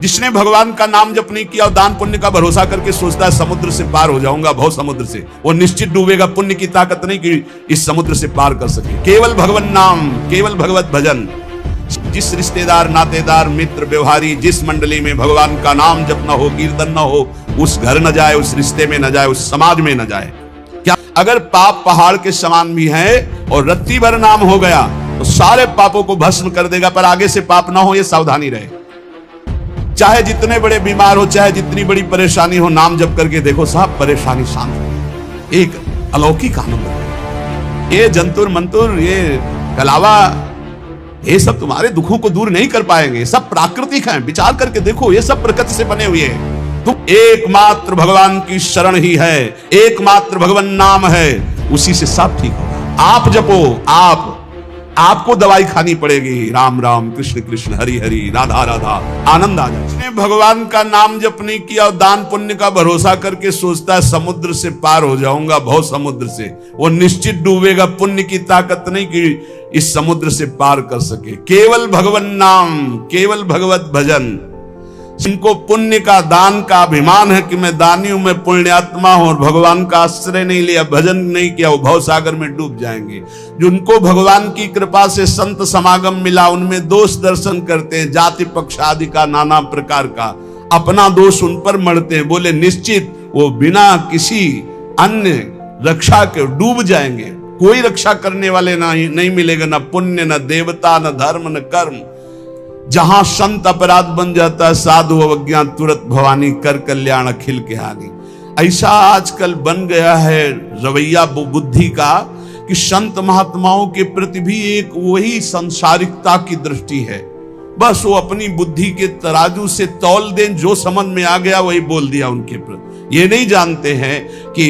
जिसने भगवान का नाम जप नहीं किया और दान पुण्य का भरोसा करके सोचता है समुद्र से पार हो जाऊंगा, भव समुद्र से, वो निश्चित डूबेगा। पुण्य की ताकत नहीं कि इस समुद्र से पार कर सके। केवल भगवान नाम, केवल भगवत भजन। जिस रिश्तेदार, नातेदार, मित्र, व्यवहारी, जिस मंडली में भगवान का नाम जप न हो, कीर्तन न हो, उस घर न जाए, उस रिश्ते में न जाए, उस समाज में न जाए। क्या अगर पाप पहाड़ के समान भी है और रत्ती भर नाम हो गया तो सारे पापों को भस्म कर देगा, पर आगे से पाप ना हो ये सावधानी रहे। चाहे जितने बड़े बीमार हो, चाहे जितनी बड़ी परेशानी हो, नाम जप करके देखो साहब, परेशानी शांत हो। एक अलौकिक आनंद है। ये जंतुर मंतुर, ये कलावा, ये सब तुम्हारे दुखों को दूर नहीं कर पाएंगे। सब प्राकृतिक हैं, विचार करके देखो, ये सब प्रकृति से बने हुए हैं। तुम एकमात्र भगवान की शरण ही है, एकमात्र भगवान नाम है, उसी से सब ठीक होगा। आप जपो, आपको दवाई खानी पड़ेगी। राम राम, कृष्ण कृष्ण, हरि हरि, राधा राधा, आनंद आ जाए। जिसने भगवान का नाम जप नहीं किया और दान पुण्य का भरोसा करके सोचता है समुद्र से पार हो जाऊंगा, भव समुद्र से, वो निश्चित डूबेगा। पुण्य की ताकत नहीं कि इस समुद्र से पार कर सके। केवल भगवान नाम, केवल भगवत भजन। जिनको पुण्य का, दान का अभिमान है कि मैं दानी हूं, मैं पुण्यात्मा हूं, और भगवान का आश्रय नहीं लिया, भजन नहीं किया, वो भव सागर में डूब जाएंगे। जिनको भगवान की कृपा से संत समागम मिला, उनमें दोष दर्शन करते हैं, जाति पक्ष आदि का, नाना प्रकार का, अपना दोष उन पर मढ़ते हैं। बोले निश्चित वो बिना किसी अन्य रक्षा के डूब जाएंगे। कोई रक्षा करने वाले नहीं मिलेगा, न पुण्य, न देवता, न धर्म, न कर्म। जहां संत अपराध बन जाता है, साधु अवज्ञा तुरंत भवानी, कर कल्याण अखिल के हानि। ऐसा आजकल बन गया है रवैया बुद्धि का कि संत महात्माओं के प्रति भी एक वही संसारिकता की दृष्टि है। बस वो अपनी बुद्धि के तराजू से तौल दें, जो समझ में आ गया वही बोल दिया उनके प्रति। ये नहीं जानते हैं कि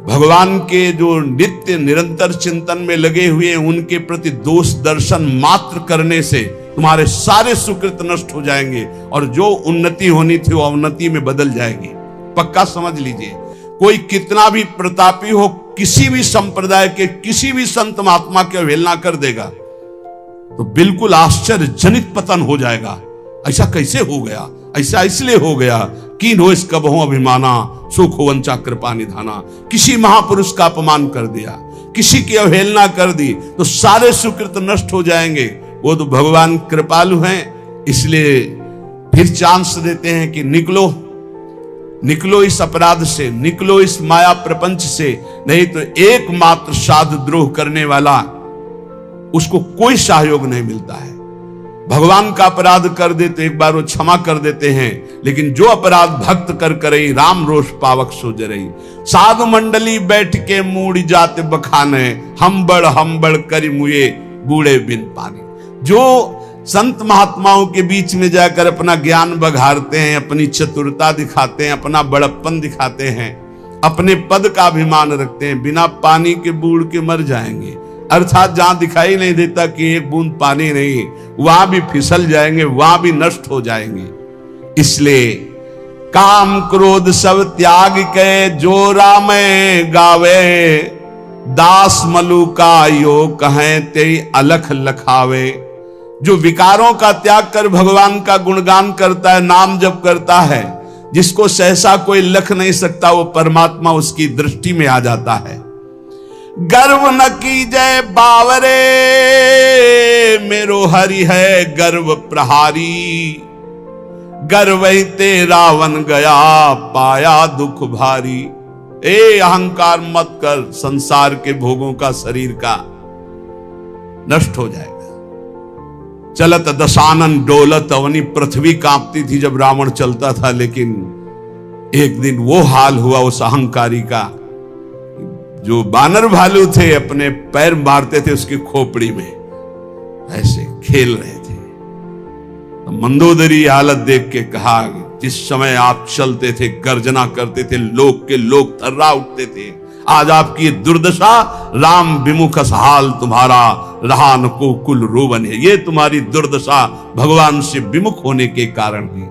भगवान के जो नित्य निरंतर चिंतन में लगे हुए हैं, उनके प्रति दोष दर्शन मात्र करने से तुम्हारे सारे सुकृत नष्ट हो जाएंगे और जो उन्नति होनी थी वो अवनति में बदल जाएगी। पक्का समझ लीजिए। कोई कितना भी प्रतापी हो, किसी भी संप्रदाय के किसी भी संत महात्मा की अवहेलना कर देगा तो बिल्कुल आश्चर्यजनित पतन हो जाएगा। ऐसा कैसे हो गया? ऐसा इसलिए हो गया कीन हो इस कबहू अभिमाना, सुख हो वंचा कृपा निधाना। किसी महापुरुष का अपमान कर दिया, किसी की अवहेलना कर दी तो सारे सुकृत नष्ट हो जाएंगे। वो तो भगवान कृपालु हैं, इसलिए फिर चांस देते हैं कि निकलो इस अपराध से, निकलो इस माया प्रपंच से, नहीं तो एकमात्र साधु द्रोह करने वाला, उसको कोई सहयोग नहीं मिलता है। भगवान का अपराध कर दे तो एक बार वो क्षमा कर देते हैं, लेकिन जो अपराध भक्त कर करई, राम रोष पावक सो जरई। साधु मंडली बैठ के मूड़ जाते बखाने, हम बड़ करी मुए बूढ़े बिन पानी। जो संत महात्माओं के बीच में जाकर अपना ज्ञान बघारते हैं, अपनी चतुरता दिखाते हैं, अपना बड़प्पन दिखाते हैं, अपने पद का अभिमान रखते हैं, बिना पानी के बूढ़ के मर जाएंगे। अर्थात जहां दिखाई नहीं देता कि एक बूंद पानी नहीं, वहां भी फिसल जाएंगे, वहां भी नष्ट हो जाएंगे। इसलिए काम क्रोध सब त्याग के जो राम गावे, दास मलु का यो कहें ते अलख लखावे। जो विकारों का त्याग कर भगवान का गुणगान करता है, नाम जप करता है, जिसको सहसा कोई लख नहीं सकता, वो परमात्मा उसकी दृष्टि में आ जाता है। गर्व न कीजय बावरे, मेरो हरि है गर्व प्रहारी। गर्व ही ते रावण गया, पाया दुख भारी। ए अहंकार मत कर, संसार के भोगों का, शरीर का नष्ट हो जाएगा। चलत दशानन डोलत अवनी, पृथ्वी कांपती थी जब रावण चलता था, लेकिन एक दिन वो हाल हुआ उस अहंकारी का। जो बानर भालू थे, अपने पैर मारते थे उसकी खोपड़ी में, ऐसे खेल रहे थे। तो मंदोदरी हालत देख के कहा, जिस समय आप चलते थे, गर्जना करते थे, लोग के लोग थर्रा उठते थे, आज आपकी दुर्दशा, राम विमुख हाल तुम्हारा, रहा न को कुल रोवन है। ये तुम्हारी दुर्दशा भगवान से विमुख होने के कारण है।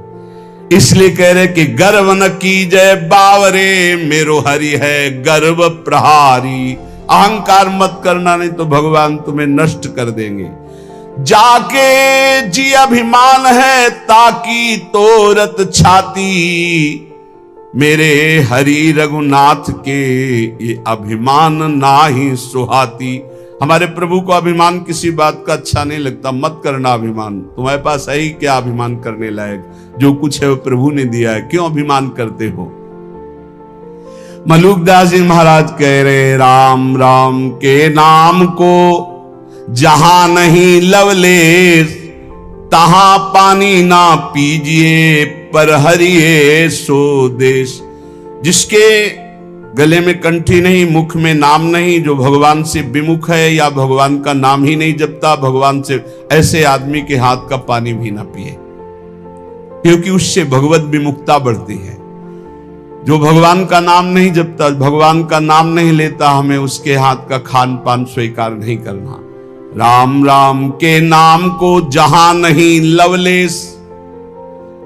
इसलिए कह रहे कि गर्व न कीजय बावरे, मेरो हरि है गर्व प्रहारी। अहंकार मत करना, नहीं तो भगवान तुम्हें नष्ट कर देंगे। जाके जी अभिमान है ताकि तोरत छाती, मेरे हरि रघुनाथ के ये अभिमान नाही सुहाती। हमारे प्रभु को अभिमान किसी बात का अच्छा नहीं लगता। मत करना अभिमान, तुम्हारे पास है ही क्या अभिमान करने लायक? जो कुछ है वो प्रभु ने दिया है, क्यों अभिमान करते हो? मलुकदास जी महाराज कह रहे, राम राम के नाम को जहां नहीं लवलेश, तहां पानी ना पीजिए पर हरिये सो देश। जिसके गले में कंठी नहीं, मुख में नाम नहीं, जो भगवान से विमुख है या भगवान का नाम ही नहीं जपता भगवान से, ऐसे आदमी के हाथ का पानी भी ना पिए, क्योंकि उससे भगवत विमुखता बढ़ती है। जो भगवान का नाम नहीं जपता, भगवान का नाम नहीं लेता, हमें उसके हाथ का खान पान स्वीकार नहीं करना। राम राम के नाम को जहां नहीं लवलेश,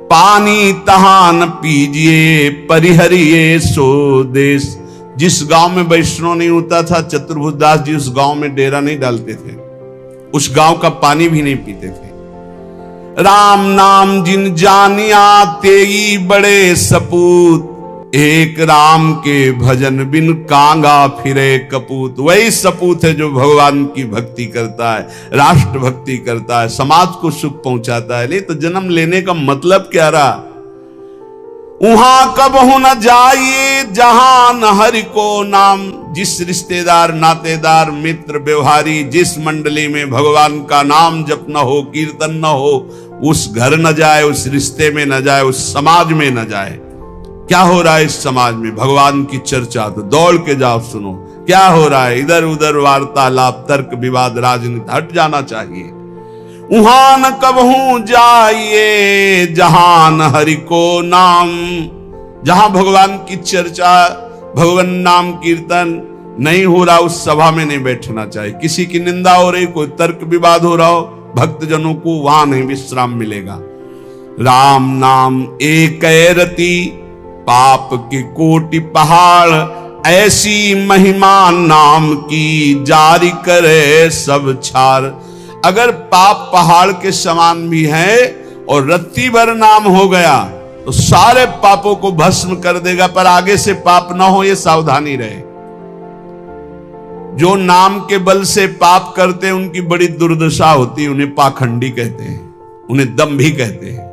पानी तहां न पीजिए परिहरिये सो देश। जिस गांव में वैष्णव नहीं होता था, चतुर्भुजदास जी उस गांव में डेरा नहीं डालते थे, उस गांव का पानी भी नहीं पीते थे। राम नाम जिन जानिया तेई बड़े सपूत, एक राम के भजन बिन कांगा फिरे कपूत। वही सपूत है जो भगवान की भक्ति करता है, राष्ट्र भक्ति करता है, समाज को सुख पहुंचाता है। नहीं तो जन्म लेने का मतलब क्या रहा? वहां कबहू न जाइए जहां न हरि को नाम। जिस रिश्तेदार नातेदार मित्र व्यवहारी जिस मंडली में भगवान का नाम जप न हो, कीर्तन न हो, उस घर न जाए, उस रिश्ते में न जाए, उस समाज में न जाए। क्या हो रहा है इस समाज में? भगवान की चर्चा तो दौड़ के जाओ सुनो। क्या हो रहा है? इधर उधर वार्तालाप, तर्क विवाद, राजनीति, हट जाना चाहिए। वहां न कबहू जाइए जहां न हरि को नाम। जहां भगवान की चर्चा, भगवान नाम कीर्तन नहीं हो रहा, उस सभा में नहीं बैठना चाहिए। किसी की निंदा हो रही, कोई तर्क विवाद हो रहा हो, भक्तजनों को वहां नहीं विश्राम मिलेगा। राम नाम एक रति पाप के कोटि पहाड़, ऐसी महिमा नाम की जारी करे सब छाड़। अगर पाप पहाड़ के समान भी है और रत्ती भर नाम हो गया तो सारे पापों को भस्म कर देगा, पर आगे से पाप ना हो ये सावधानी रहे। जो नाम के बल से पाप करते हैं उनकी बड़ी दुर्दशा होती है, उन्हें पाखंडी कहते हैं, उन्हें दंभी कहते हैं।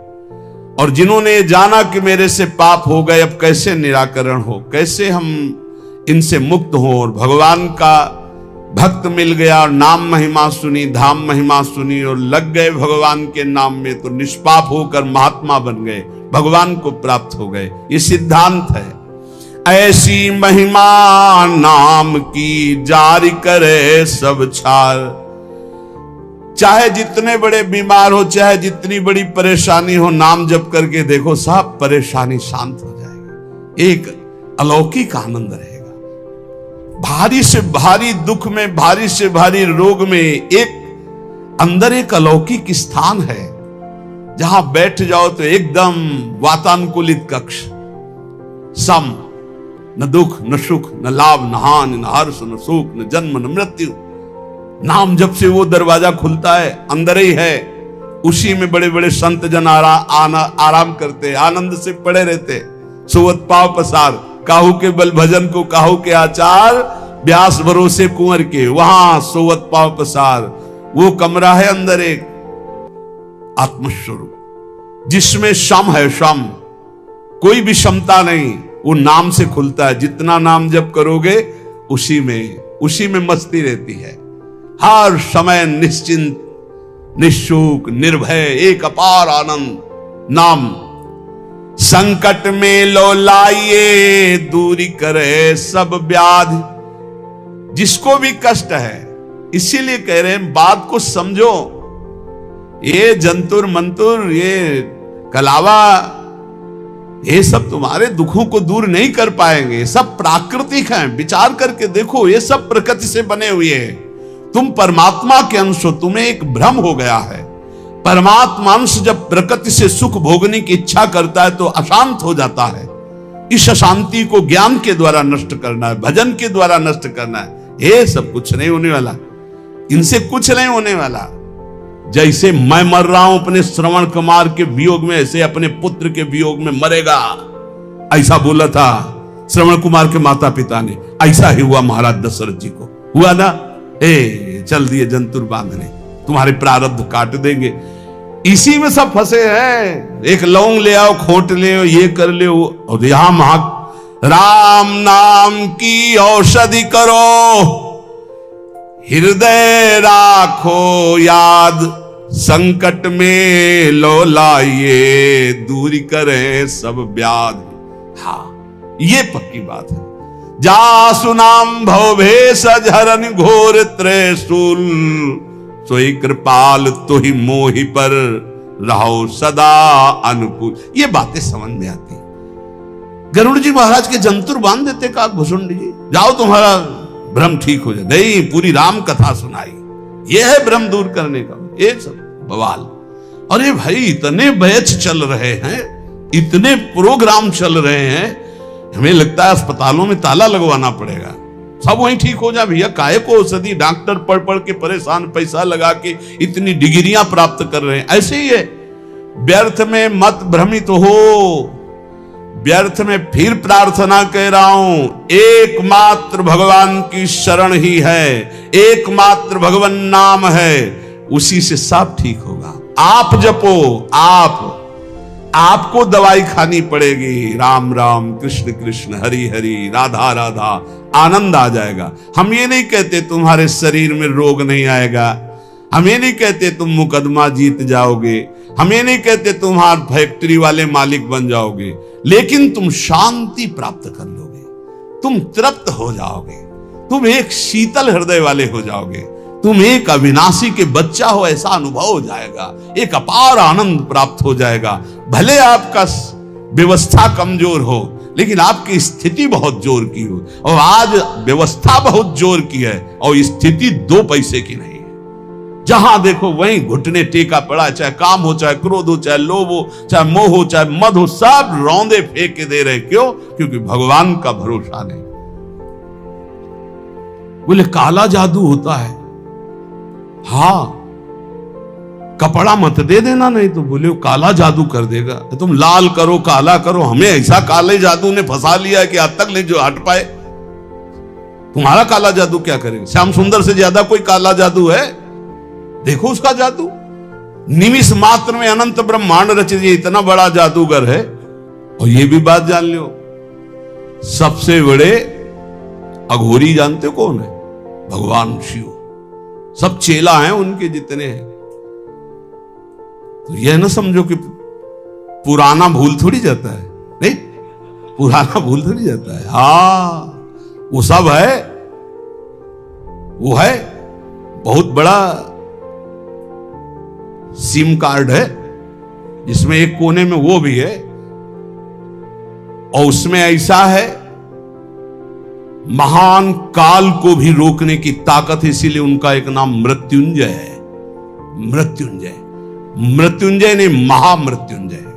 और जिन्होंने जाना कि मेरे से पाप हो गए, अब कैसे निराकरण हो, कैसे हम इनसे मुक्त हो, और भगवान का भक्त मिल गया और नाम महिमा सुनी, धाम महिमा सुनी और लग गए भगवान के नाम में, तो निष्पाप होकर महात्मा बन गए, भगवान को प्राप्त हो गए। ये सिद्धांत है। ऐसी महिमा नाम की जारी करे सब छाड़। चाहे जितने बड़े बीमार हो, चाहे जितनी बड़ी परेशानी हो, नाम जप करके देखो, सब परेशानी शांत हो जाएगी। एक अलौकिक आनंद रहेगा। भारी से भारी दुख में, भारी से भारी रोग में एक अंदर एक अलौकिक स्थान है, जहां बैठ जाओ तो एकदम वातानुकूलित कक्ष, सम, न दुख न सुख न लाभ न हानि न हर्ष न सुख न जन्म न मृत्यु। नाम जब से वो दरवाजा खुलता है, अंदर ही है, उसी में बड़े बड़े संत जन आराम करते, आनंद से पड़े रहते। सोवत पाव पसार, काहू के बल भजन को काहू के आचार, व्यास भरोसे कुंवर के, वहां सोवत पाव पसार। वो कमरा है अंदर एक आत्मस्वरूप, जिसमें शम है, शम, कोई भी क्षमता नहीं, वो नाम से खुलता है। जितना नाम जप करोगे उसी में मस्ती रहती है। हर समय निश्चिंत, निशुक, निर्भय, एक अपार आनंद। नाम संकट में लो लाइए, दूरी करे सब व्याधि। जिसको भी कष्ट है, इसीलिए कह रहे हैं बात को समझो। ये जंतुर मंतुर, ये कलावा, ये सब तुम्हारे दुखों को दूर नहीं कर पाएंगे। ये सब प्राकृतिक हैं, विचार करके देखो, ये सब प्रकृति से बने हुए हैं। तुम परमात्मा के अंश हो, तुम्हें एक भ्रम हो गया है। परमात्मा अंश जब प्रकृति से सुख भोगने की इच्छा करता है तो अशांत हो जाता है। इस अशांति को ज्ञान के द्वारा नष्ट करना है, भजन के द्वारा नष्ट करना है। ये सब कुछ नहीं होने वाला, इनसे कुछ नहीं होने वाला। जैसे मैं मर रहा हूं अपने श्रवण कुमार के वियोग में, ऐसे अपने पुत्र के वियोग में मरेगा। ऐसा बोला था श्रवण कुमार के माता पिता ने। ऐसा ही हुआ महाराज दशरथ जी को, हुआ ना। चल दिए जंतुर बांधने, तुम्हारे प्रारब्ध काट देंगे। इसी में सब फंसे हैं। एक लौंग ले आओ, खोट ले आओ, ये कर ले, और यहां राम नाम की औषधि करो, हृदय राखो याद, संकट में लो लाइए, दूरी करें सब व्याध। हाँ, ये पक्की बात है। जा सुनाम भवभेष झरन घोर त्रिशूल, सोई कृपाल तो ही मोहि पर रहो सदा अनुकूल। ये बातें समझ में आती। गरुड़ जी महाराज के जंतुर बांध देते काकभूषुंड जी, जाओ तुम्हारा भ्रम ठीक हो जाए। नहीं, पूरी राम कथा सुनाई। ये है भ्रम दूर करने का एक सब बवाल। अरे भाई, इतने बैच चल रहे हैं, इतने प्रोग्राम चल रहे हैं, हमें लगता है अस्पतालों में ताला लगवाना पड़ेगा, सब वहीं ठीक हो जाए। भैया काहे को औषधि, डॉक्टर पढ़ पढ़ के परेशान, पैसा लगा के इतनी डिग्रियां प्राप्त कर रहे हैं। ऐसे ही है, व्यर्थ में मत भ्रमित हो। व्यर्थ में फिर प्रार्थना कह रहा हूं, एकमात्र भगवान की शरण ही है, एकमात्र भगवान नाम है, उसी से सब ठीक होगा। आप जपो, आपको दवाई खानी पड़ेगी। राम राम, कृष्ण कृष्ण, हरि हरि, राधा राधा, आनंद आ जाएगा। हम ये नहीं कहते तुम्हारे शरीर में रोग नहीं आएगा, हम ये नहीं कहते तुम मुकदमा जीत जाओगे, हम ये नहीं कहते तुम्हार फैक्ट्री वाले मालिक बन जाओगे, लेकिन तुम शांति प्राप्त कर लोगे, तुम तृप्त हो जाओगे, तुम एक शीतल हृदय वाले हो जाओगे, तुम एक अविनाशी के बच्चा हो ऐसा अनुभव हो जाएगा, एक अपार आनंद प्राप्त हो जाएगा। भले आपका व्यवस्था कमजोर हो, लेकिन आपकी स्थिति बहुत जोर की हो। और आज व्यवस्था बहुत जोर की है और स्थिति 2 पैसे की नहीं है। जहां देखो वहीं घुटने टेका पड़ा, चाहे काम हो, चाहे क्रोध हो, चाहे लोभ हो, चाहे मोह हो, चाहे मद हो, सब रौंदे फेंक के दे रहे। क्यों? क्योंकि भगवान का भरोसा नहीं। बोले काला जादू होता है, हाँ, कपड़ा मत दे देना, नहीं तो बोले वो काला जादू कर देगा। तुम लाल करो, काला करो, हमें ऐसा काले जादू ने फंसा लिया है कि आज तक नहीं जो हट पाए। तुम्हारा काला जादू क्या करेगा? श्याम सुंदर से ज्यादा कोई काला जादू है? देखो उसका जादू, निमिष मात्र में अनंत ब्रह्मांड रच दिए, इतना बड़ा जादूगर है। और ये भी बात जान लो, सबसे बड़े अघोरी जानते हो कौन है? भगवान शिव। सब चेला हैं उनके जितने हैं। तो यह ना समझो कि पुराना भूल थोड़ी जाता है, नहीं, पुराना भूल थोड़ी जाता है। हाँ, वो सब है, वो है बहुत बड़ा सिम कार्ड है, जिसमें एक कोने में वो भी है, और उसमें ऐसा है महान काल को भी रोकने की ताकत है, इसीलिए उनका एक नाम मृत्युंजय है। मृत्युंजय, मृत्युंजय नहीं महामृत्युंजय है,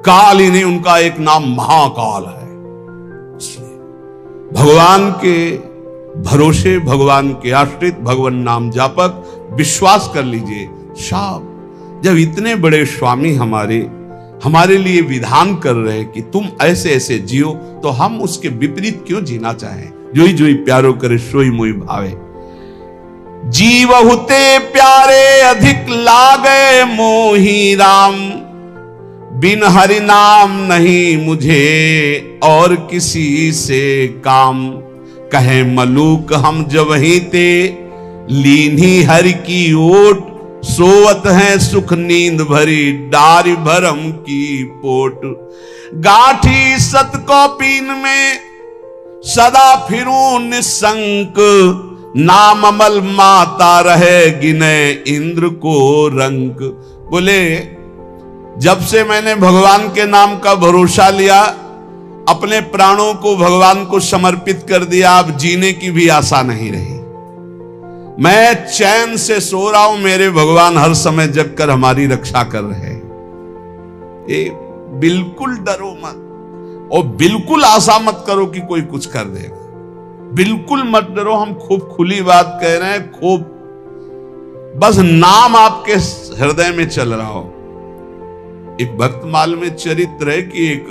काल ही नहीं, उनका एक नाम महाकाल है। इसलिए भगवान के भरोसे, भगवान के आश्रित, भगवान नाम जापक, विश्वास कर लीजिए। शाम जब इतने बड़े स्वामी हमारे लिए विधान कर रहे हैं कि तुम ऐसे ऐसे जियो, तो हम उसके विपरीत क्यों जीना चाहें? जोई जोई प्यारो करे सोई मोई भावे। जीव हुते प्यारे अधिक लागे मोही राम, बिन हरि नाम नहीं मुझे और किसी से काम। कहे मलूक हम जब ही ते लीनी हरि की ओट, सोवत है सुख नींद भरी डारी भरम की पोट। गाठी सत को पीन में सदा फिरूं निसंक, नाम अमल माता रहे गिने इंद्र को रंक। बोले जब से मैंने भगवान के नाम का भरोसा लिया, अपने प्राणों को भगवान को समर्पित कर दिया, अब जीने की भी आशा नहीं रही। मैं चैन से सो रहा हूं, मेरे भगवान हर समय जग कर हमारी रक्षा कर रहे हैं। बिल्कुल डरो मत और बिल्कुल आशा मत करो कि कोई कुछ कर देगा। बिल्कुल मत डरो, हम खूब खुली बात कह रहे हैं, खूब बस नाम आपके हृदय में चल रहा हो। एक भक्तमाल में चरित्र है कि एक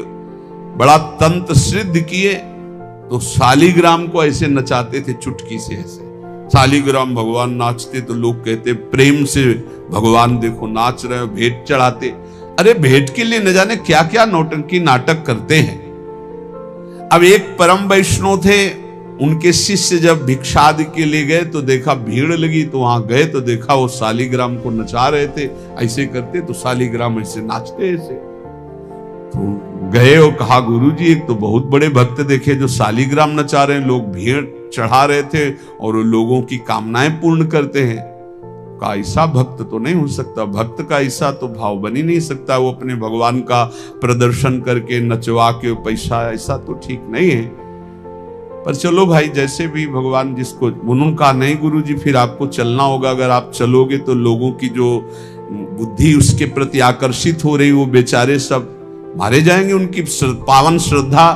बड़ा तंत्र सिद्ध किए तो शालिग्राम को ऐसे नचाते थे, चुटकी से ऐसे शालिग्राम भगवान नाचते तो लोग कहते प्रेम से भगवान देखो नाच रहे हो, भेंट चढ़ाते। अरे भेंट के लिए न जाने क्या क्या नौटंकी नाटक करते हैं। अब एक परम वैष्णव थे, उनके शिष्य जब भिक्षा आदि के लिए गए तो देखा भीड़ लगी, तो वहां गए तो देखा वो शालिग्राम को नचा रहे थे, ऐसे करते तो शालिग्राम ऐसे नाचते ऐसे। तो गए और कहा गुरुजी एक तो बहुत बड़े भक्त देखे जो शालिग्राम नचा रहे हैं, लोग भीड़ चढ़ा रहे थे और लोगों की कामनाएं पूर्ण करते हैं। का ऐसा भक्त तो नहीं हो सकता, भक्त का ऐसा तो भाव बन ही नहीं सकता, वो अपने भगवान का प्रदर्शन करके नचवा के पैसा, ऐसा तो ठीक नहीं है। पर चलो भाई जैसे भी भगवान जिसको, उन्होंने कहा नहीं गुरुजी फिर आपको चलना होगा, अगर आप चलोगे तो लोगों की जो बुद्धि उसके प्रति आकर्षित हो रही वो बेचारे सब मारे जाएंगे, उनकी पावन श्रद्धा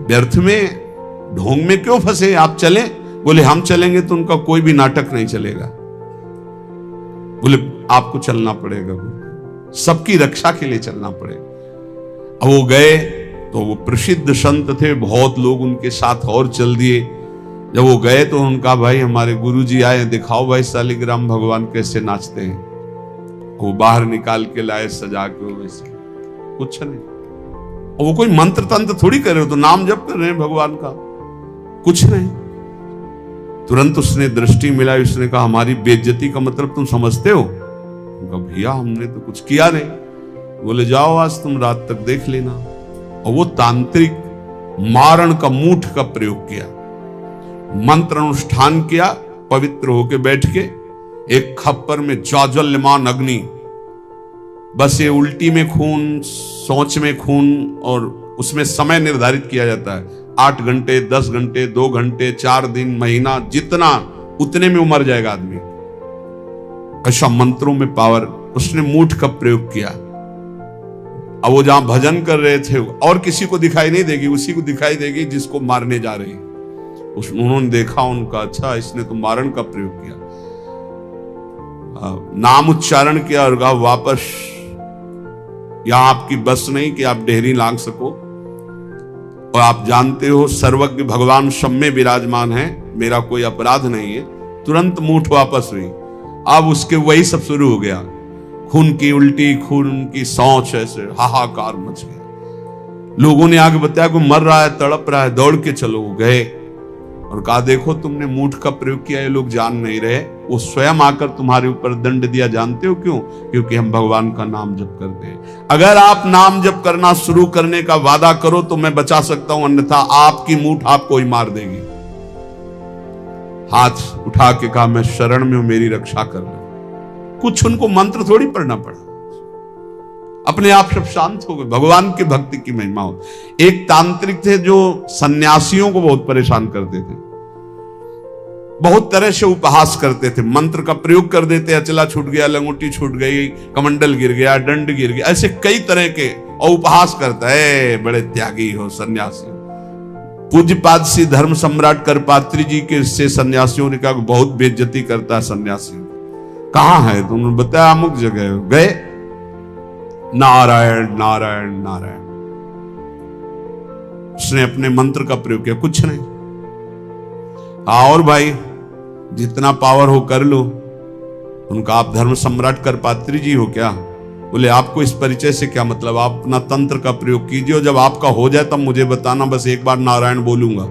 व्यर्थ में ढोंग में क्यों फंसे, आप चलें। बोले हम चलेंगे तो उनका कोई भी नाटक नहीं चलेगा। बोले आपको चलना पड़ेगा, सबकी रक्षा के लिए चलना पड़ेगा। अब वो गए तो वो प्रसिद्ध संत थे, बहुत लोग उनके साथ और चल दिए। जब वो गए तो उनका भाई हमारे गुरुजी आए, दिखाओ भाई शालिग्राम भगवान कैसे नाचते हैं। वो बाहर निकाल के लाए सजा के, वैसे कुछ नहीं, और वो कोई मंत्र तंत्र थोड़ी कर रहे हो, तो नाम जप कर रहे हैं भगवान का, कुछ नहीं। तुरंत उसने दृष्टि मिलाई, उसने कहा हमारी बेइज्जती का मतलब तुम समझते हो? भैया हमने तो कुछ किया नहीं। बोले जाओ आज तुम रात तक देख लेना। और वो तांत्रिक मारण का मूठ का प्रयोग किया, मंत्र अनुष्ठान किया, पवित्र होके बैठ के एक खप्पर में जाज्वल्यमान अग्नि, बस ये उल्टी में खून, सोच में खून, और उसमें समय निर्धारित किया जाता है 8 घंटे, 10 घंटे, 2 घंटे, 4 दिन, महीना, जितना उतने में मर जाएगा आदमी। ऐसा मंत्रों में पावर, उसने मूठ का प्रयोग किया। अब वो जहां भजन कर रहे थे और किसी को दिखाई नहीं देगी, उसी को दिखाई देगी जिसको मारने जा रहे हैं। उन्होंने देखा उनका, अच्छा इसने तो मारण का प्रयोग किया, नाम उच्चारण किया और कहा वापस यहां आपकी बस नहीं कि आप डेहरी लांग सको, और आप जानते हो सर्वज्ञ भगवान सब में विराजमान है, मेरा कोई अपराध नहीं है। तुरंत मूठ वापस हुई। अब उसके वही सब शुरू हो गया, खून की उल्टी, खून की सौंच, ऐसे हाहाकार मच गया। लोगों ने आगे बताया कोई मर रहा है, तड़प रहा है, दौड़ के चलो। गए और कहा देखो तुमने मूठ का प्रयोग किया, ये लोग जान नहीं रहे, वो स्वयं आकर तुम्हारे ऊपर दंड दिया। जानते हो क्यों? क्योंकि हम भगवान का नाम जप करते हैं। अगर आप नाम जप करना शुरू करने का वादा करो तो मैं बचा सकता हूं, अन्यथा आपकी मूठ आपको ही मार देगी। हाथ उठा के कहा मैं शरण में हूं, मेरी रक्षा कर लो। कुछ उनको मंत्र थोड़ी पढ़ना पड़ा, अपने आप सब शांत हो गए। भगवान की भक्ति की महिमा हो। एक तांत्रिक थे जो सन्यासियों को बहुत परेशान करते थे, बहुत तरह से उपहास करते थे, मंत्र का प्रयोग कर देते, अचला छूट गया, लंगोटी छूट गई, कमंडल गिर गया, दंड गिर गया, ऐसे कई तरह के, और उपहास करता है बड़े त्यागी हो सन्यासी। पूज्यपाद श्री धर्म सम्राट करपात्री जी के से सन्यासियों ने कहा बहुत बेइज्जती करता है सन्यासी। कहां है? तो उन्होंने बताया अमुक जगह। गए, नारायण नारायण नारायण, उसने अपने मंत्र का प्रयोग किया, कुछ नहीं। और भाई जितना पावर हो कर लो। उनका आप धर्म सम्राट करपात्री जी हो क्या? बोले आपको इस परिचय से क्या मतलब, आप अपना तंत्र का प्रयोग कीजिए, जब आपका हो जाए तब मुझे बताना, बस एक बार नारायण बोलूंगा।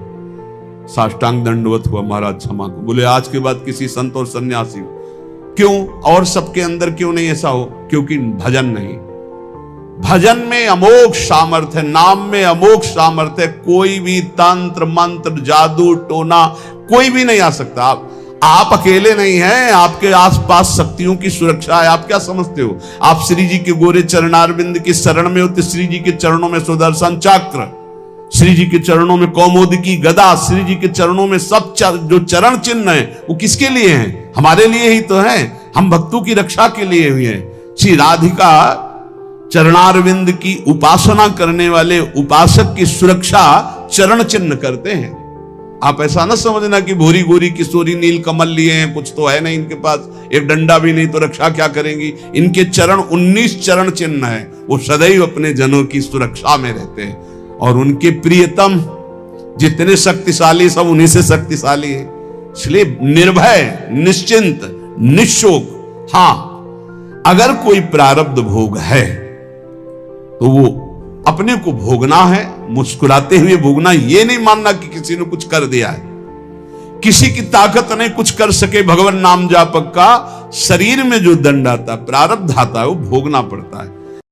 साष्टांग दंडवत हुआ, महाराज क्षमा को। बोले आज के बाद किसी संत और सन्यासी, क्यों और सबके अंदर क्यों नहीं ऐसा हो? क्योंकि भजन नहीं। भजन में अमोघ सामर्थ्य, नाम में अमोघ सामर्थ्य, कोई भी तंत्र मंत्र जादू टोना कोई भी नहीं आ सकता। आप अकेले नहीं हैं, आपके आसपास शक्तियों की सुरक्षा है। आप क्या समझते हो? आप श्री जी के गोरे चरणारविंद की शरण में हो तो श्री जी के चरणों में सुदर्शन चक्र, श्री जी के चरणों में कौमुदी की गदा, श्री जी के चरणों में सब जो चरण चिन्ह है वो किसके लिए हैं? हमारे लिए ही तो हैं। हम भक्तों की रक्षा के लिए हुए हैं। श्री राधिका चरणारविंद की उपासना करने वाले उपासक की सुरक्षा चरण चिन्ह करते हैं। आप ऐसा ना समझना कि भूरी गोरी किशोरी नील कमल लिए हैं, कुछ तो है नहीं इनके पास, एक डंडा भी नहीं तो रक्षा क्या करेंगी। इनके चरण 19 चरण चिन्ह है, वो सदैव अपने जनों की सुरक्षा में रहते हैं। और उनके प्रियतम जितने शक्तिशाली सब उन्हीं से शक्तिशाली है, इसलिए निर्भय, निश्चिंत, निशोक। हां, अगर कोई प्रारब्ध भोग है तो वो अपने को भोगना है, मुस्कुराते हुए भोगना। ये नहीं मानना कि किसी ने कुछ कर दिया है, किसी की ताकत नहीं कुछ कर सके। भगवान नाम जापक का शरीर में जो दंड आता, प्रारब्ध आता है, वो भोगना पड़ता है।